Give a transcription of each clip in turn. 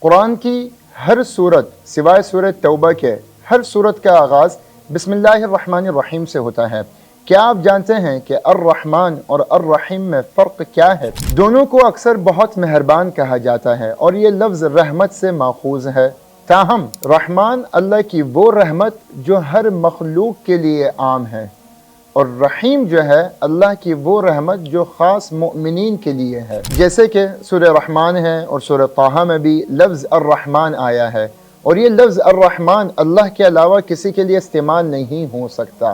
قرآن کی ہر صورت سوائے سورۃ توبہ کے ہر صورت کا آغاز بسم اللہ الرحمن الرحیم سے ہوتا ہے۔ کیا آپ جانتے ہیں کہ الرحمن اور الرحیم میں فرق کیا ہے؟ دونوں کو اکثر بہت مہربان کہا جاتا ہے اور یہ لفظ رحمت سے ماخوذ ہے، تاہم رحمان اللہ کی وہ رحمت جو ہر مخلوق کے لیے عام ہے، اور رحیم جو ہے اللہ کی وہ رحمت جو خاص مؤمنین کے لیے ہے۔ جیسے کہ سورہ رحمان ہے اور سورہ طٰہٰ میں بھی لفظ الرحمن آیا ہے، اور یہ لفظ الرحمن اللہ کے علاوہ کسی کے لیے استعمال نہیں ہو سکتا۔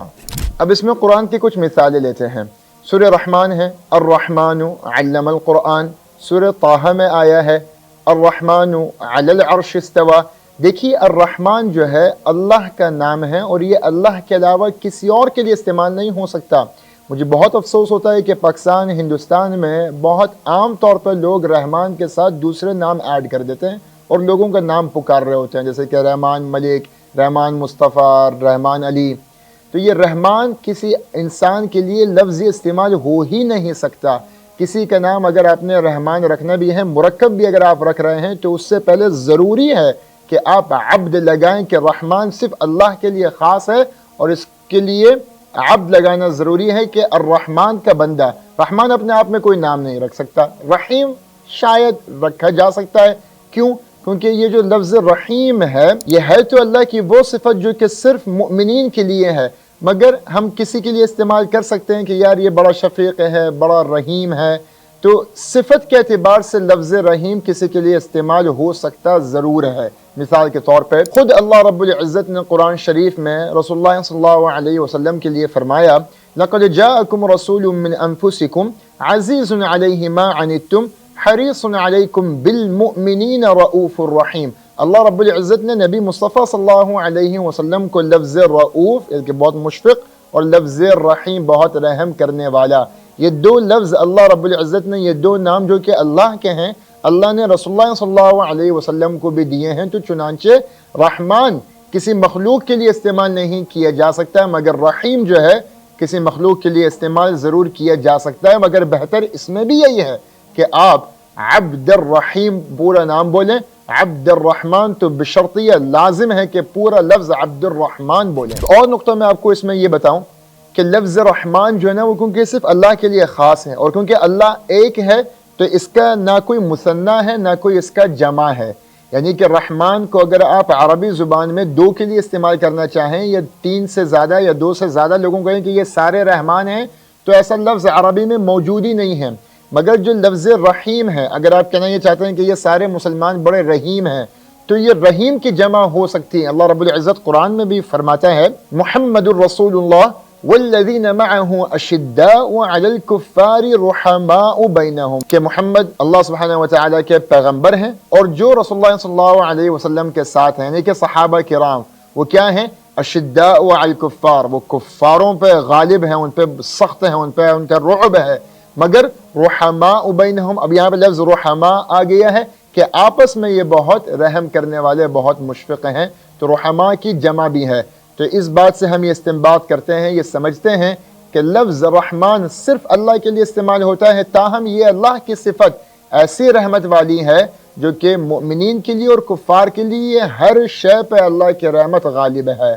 اب اس میں قرآن کی کچھ مثالیں لیتے ہیں۔ سورہ رحمان ہے الرحمن علم القرآن، سورہ طٰہٰ میں آیا ہے الرحمن علی العرش استوى۔ دیکھیے الرحمن جو ہے اللہ کا نام ہے اور یہ اللہ کے علاوہ کسی اور کے لیے استعمال نہیں ہو سکتا۔ مجھے بہت افسوس ہوتا ہے کہ پاکستان ہندوستان میں بہت عام طور پر لوگ رحمان کے ساتھ دوسرے نام ایڈ کر دیتے ہیں اور لوگوں کا نام پکار رہے ہوتے ہیں، جیسے کہ رحمان ملک، رحمان مصطفیٰ، رحمان علی۔ تو یہ رحمان کسی انسان کے لیے لفظی استعمال ہو ہی نہیں سکتا۔ کسی کا نام اگر آپ نے رحمان رکھنا بھی ہے، مرکب بھی اگر آپ رکھ رہے ہیں، تو اس سے پہلے ضروری ہے کہ آپ عبد لگائیں کہ رحمان صرف اللہ کے لیے خاص ہے، اور اس کے لیے عبد لگانا ضروری ہے کہ الرحمن کا بندہ۔ رحمان اپنے آپ میں کوئی نام نہیں رکھ سکتا، رحیم شاید رکھا جا سکتا ہے۔ کیوں؟ کیونکہ یہ جو لفظ رحیم ہے یہ ہے تو اللہ کی وہ صفت جو کہ صرف مؤمنین کے لیے ہے، مگر ہم کسی کے لیے استعمال کر سکتے ہیں کہ یار یہ بڑا شفیق ہے، بڑا رحیم ہے، تو صفت کے اعتبار سے لفظ رحیم کسی کے لیے استعمال ہو سکتا ضرور ہے۔ مثال کے طور پہ خود اللہ رب العزت نے قرآن شریف میں رسول اللہ صلی اللہ علیہ وسلم کے لیے فرمایا لَقَدْ جَاءَكُمْ رَسُولٌ مِّنْ أَنفُسِكُمْ عَزِيزٌ عَلَيْهِ مَا عَنِتُّمْ حَرِيصٌ عَلَيْكُمْ بِالْمُؤْمِنِينَ رَؤُوفٌ رَحِيمٌ۔ اللہ رب العزت نے نبی مصطفیٰ صلی اللہ علیہ وسلم کو لفظ رؤوف کہ بہت مشفق اور لفظ رحیم بہت رحم کرنے والا، یہ دو لفظ اللہ رب العزت نے، یہ دو نام جو کہ اللہ کے ہیں، اللہ نے رسول اللہ صلی اللہ علیہ وسلم کو بھی دیے ہیں۔ تو چنانچہ رحمان کسی مخلوق کے لیے استعمال نہیں کیا جا سکتا، مگر رحیم جو ہے کسی مخلوق کے لیے استعمال ضرور کیا جا سکتا ہے، مگر بہتر اس میں بھی یہی ہے کہ آپ عبد الرحیم پورا نام بولیں، عبد الرحمن تو بشرطیہ لازم ہے کہ پورا لفظ عبد الرحمن بولیں۔ اور نقطہ میں آپ کو اس میں یہ بتاؤں کہ لفظ رحمان جو ہے نا وہ کیونکہ صرف اللہ کے لیے خاص ہے، اور کیونکہ اللہ ایک ہے تو اس کا نہ کوئی مثنیٰ ہے نہ کوئی اس کا جمع ہے، یعنی کہ رحمان کو اگر آپ عربی زبان میں دو کے لیے استعمال کرنا چاہیں یا تین سے زیادہ یا دو سے زیادہ لوگوں کہیں کہ یہ سارے رحمان ہیں، تو ایسا لفظ عربی میں موجود ہی نہیں ہے۔ مگر جو لفظ رحیم ہے، اگر آپ کہنا یہ چاہتے ہیں کہ یہ سارے مسلمان بڑے رحیم ہیں، تو یہ رحیم کی جمع ہو سکتی ہے۔ اللہ رب العزت قرآن میں بھی فرماتا ہے محمد الرسول اللہ والذین معه اشداء علی الکفار رحماء بینہم، کہ محمد اللہ سبحانہ وتعالی کے پیغمبر ہیں، اور جو رسول اللہ صلی اللہ علیہ وسلم کے ساتھ ہیں، یعنی کہ صحابہ کرام، وہ کیا ہیں؟ اشداء علی الکفار، وہ کفاروں پہ غالب ہیں، ان پہ سخت ہیں، ان پہ ان کا رعب ہے، مگر رحماء بینہم، اب یہاں پہ لفظ رحماء آ گیا ہے کہ آپس میں یہ بہت رحم کرنے والے، بہت مشفق ہیں، تو رحماء کی جمع بھی ہے۔ تو اس بات سے ہم یہ استنباط کرتے ہیں، یہ سمجھتے ہیں کہ لفظ رحمان صرف اللہ کے لیے استعمال ہوتا ہے، تاہم یہ اللہ کی صفت ایسی رحمت والی ہے جو کہ مؤمنین کے لیے اور کفار کے لیے ہر شے پہ اللہ کی رحمت غالب ہے۔